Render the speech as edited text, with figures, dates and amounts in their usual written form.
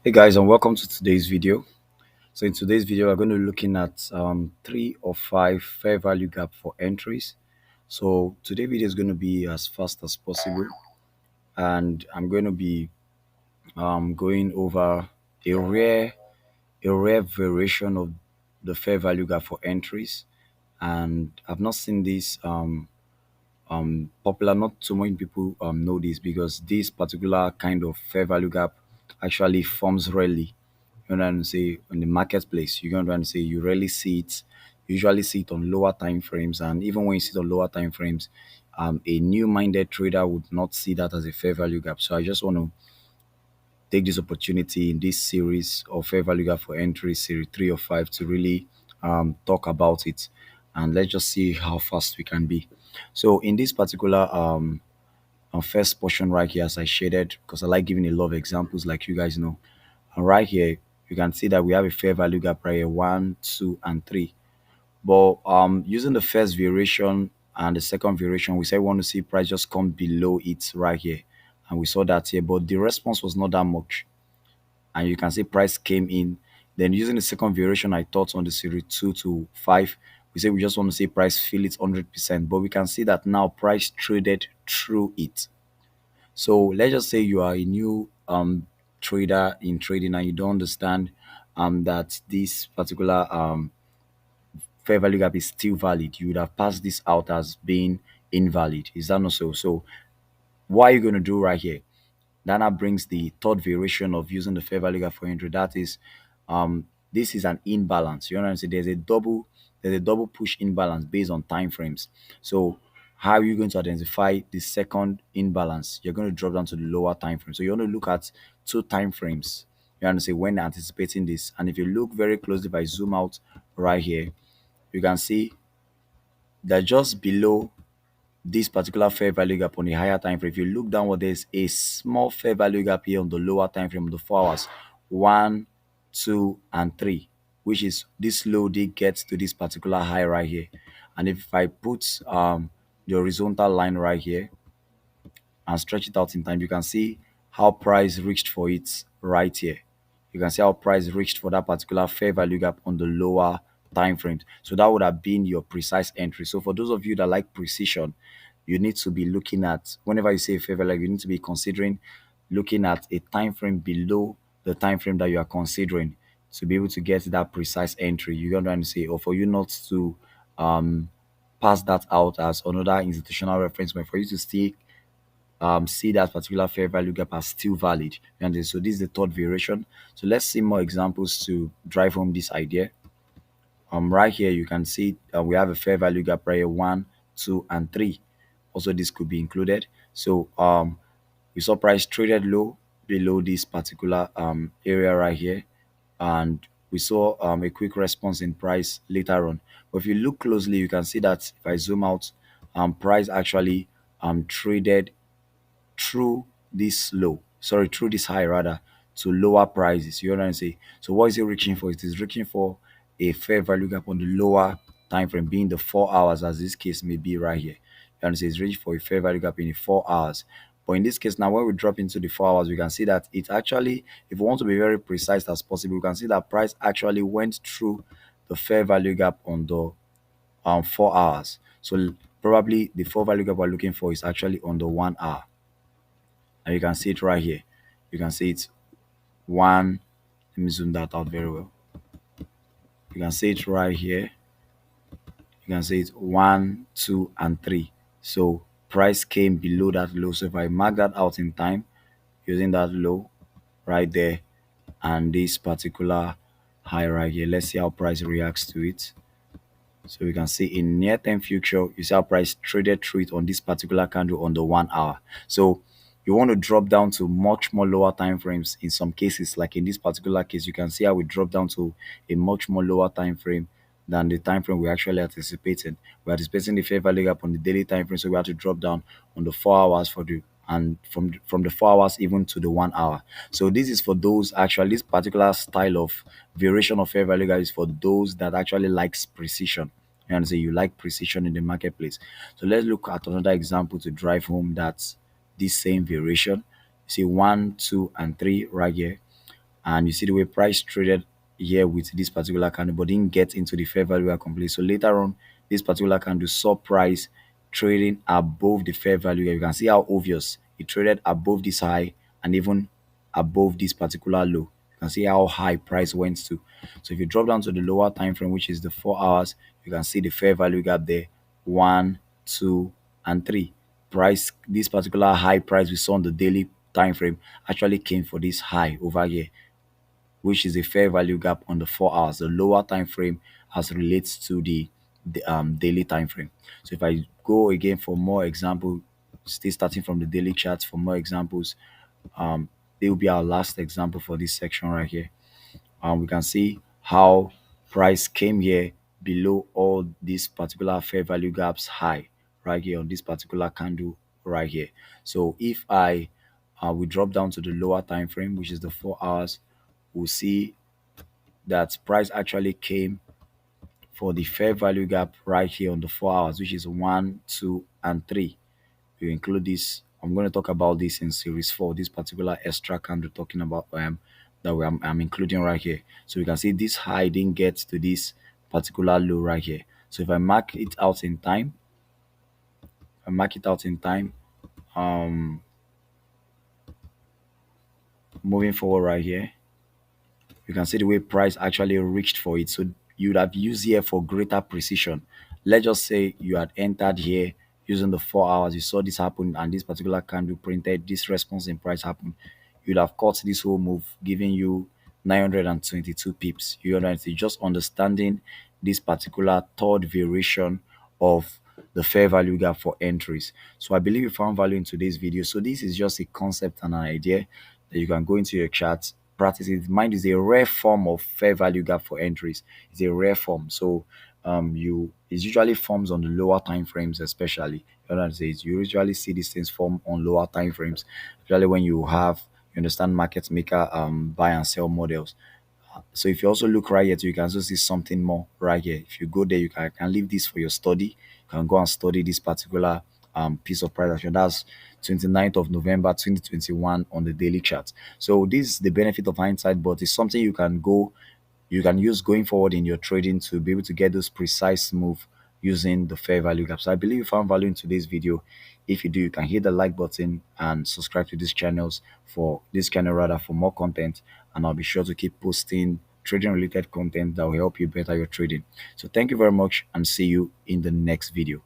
Hey guys, and welcome to today's video. So in today's video, we're going to be looking at three or five fair value gap for entries. So today's video is going to be as fast as possible, and I'm going to be going over a rare a rare variation of the fair value gap for entries, and I've not seen this popular. Not too many people know this because this particular kind of fair value gap actually forms rarely. You know what I'm saying? In the marketplace, you're going to say you rarely see it. You usually see it on lower time frames, and even when you see it on lower time frames, a new-minded trader would not see that as a fair value gap. So I just want to take this opportunity in this series of fair value gap for entry, series 3 or 5, to really talk about it, and let's just see how fast we can be. So in this particular first portion right here, as I shaded, because I like giving a lot of examples, like you guys know. And right here, you can see that we have a fair value gap right here, 1, 2, and 3. But using the first variation and the second variation, we said we want to see price just come below it right here. And we saw that here, but the response was not that much. And you can see price came in. Then using the second variation, I thought on the series 2 to 5, we say we just want to see price fill it 100%. But we can see that now price traded through it. So let's just say you are a new trader in trading and you don't understand that this particular fair value gap is still valid. You would have passed this out as being invalid. Is that not so? So what are you going to do right here? That now brings the third variation of using the fair value gap for entry. That is, this is an imbalance. You know what I'm saying? There's a double push imbalance based on time frames. So how are you going to identify the second imbalance? You're going to drop down to the lower time frame. So you want to look at two time frames. You want to say when anticipating this. And if you look very closely, if I zoom out right here, you can see that just below this particular fair value gap on the higher time frame, if you look downward, there's a small fair value gap here on the lower time frame of the 4 hours, 1, 2, and 3, which is this low did gets to this particular high right here. And if I put the horizontal line right here and stretch it out in time, you can see how price reached for it right here. You can see how price reached for that particular fair value gap on the lower time frames. So that would have been your precise entry. So for those of you that like precision, you need to be looking at, whenever you say fair value, you need to be considering looking at a time frame below the time frame that you are considering to be able to get that precise entry. You're going to say, or for you not to um pass that out as another institutional reference, but for you to still see that particular fair value gap as still valid. And then, so this is the third variation. So let's see more examples to drive home this idea. Right here you can see we have a fair value gap right here, 1, 2, and 3. Also, this could be included. So we saw price traded low below this particular area right here, and we saw a quick response in price later on. But if you look closely, you can see that if I zoom out, price actually traded through this low, sorry, through this high rather, to lower prices. You know what I'm saying? So what is it reaching for? It is reaching for a fair value gap on the lower time frame, being the 4 hours, as this case may be right here. You understand? It's reaching for a fair value gap in the 4 hours. But in this case, now when we drop into the 4 hours, we can see that it actually, if we want to be very precise as possible, we can see that price actually went through the fair value gap on the 4 hours. So probably the fair value gap we're looking for is actually on the 1 hour, and you can see it right here. You can see it one. Let me zoom that out very well. You can see it right here. You can see it 1, 2, and 3. So price came below that low. So if I mark that out in time using that low right there and this particular high right here, let's see how price reacts to it. So we can see in near-term future, you see how price traded through it on this particular candle on the 1 hour. So you want to drop down to much more lower time frames in some cases, like in this particular case, you can see how we drop down to a much more lower time frame than the time frame we actually anticipated. We're anticipating the fair value gap on the daily time frame, so we have to drop down on the 4 hours for the, and from the 4 hours even to the 1 hour. So this is for those, actually this particular style of variation of fair value gap is for those that actually likes precision. And say you like precision in the marketplace. So let's look at another example to drive home that this same variation. You see 1, 2, and 3 right here. and you see the way price traded here with this particular candle, but didn't get into the fair value gap completely. So later on, this particular candle saw price trading above the fair value gap. You can see how obvious it traded above this high and even above this particular low. You can see how high price went to. So if you drop down to the lower time frame, which is the 4 hours, you can see the fair value gap there, one, two, and three. Price, this particular high price we saw on the daily time frame actually came for this high over here, which is a fair value gap on the 4 hours, the lower time frame as relates to the daily time frame. So if I go again for more example, still starting from the daily charts for more examples, they will be our last example for this section right here. We can see how price came here below all these particular fair value gaps high right here on this particular candle right here. So if I we drop down to the lower time frame, which is the 4 hours, we'll see that price actually came for the fair value gap right here on the 4 hours, which is one, two, and three. You include this. I'm going to talk about this in series 4, this particular extra candle talking about I'm including right here. So you can see this high didn't get to this particular low right here. So if I mark it out in time, I mark it out in time, um moving forward right here, you can see the way price actually reached for it. So you would have used here for greater precision. Let's just say you had entered here using the 4 hours, you saw this happen, and this particular candle printed this response in price happen. You'd have caught this whole move, giving you 922 pips. You know, just understanding this particular third variation of the fair value gap for entries. So I believe you found value in today's video. So this is just a concept and an idea that you can go into your charts, practice it. Mind is a rare form of fair value gap for entries. It's a rare form. So you it usually forms on the lower time frames, especially. You know what I'm saying? You usually see these things form on lower time frames, especially when you understand market maker buy and sell models. So if you also look right here, too, you can also see something more right here. If you go there, can leave this for your study. You can go and study this particular piece of price action. That's 29th of November 2021 on the daily chart. So this is the benefit of hindsight, but it's something you can use going forward in your trading to be able to get those precise move using the fair value gap. So I believe you found value in today's video. If you do, you can hit the like button and subscribe to this channel rather for more content. And I'll be sure to keep posting trading related content that will help you better your trading. So thank you very much and see you in the next video.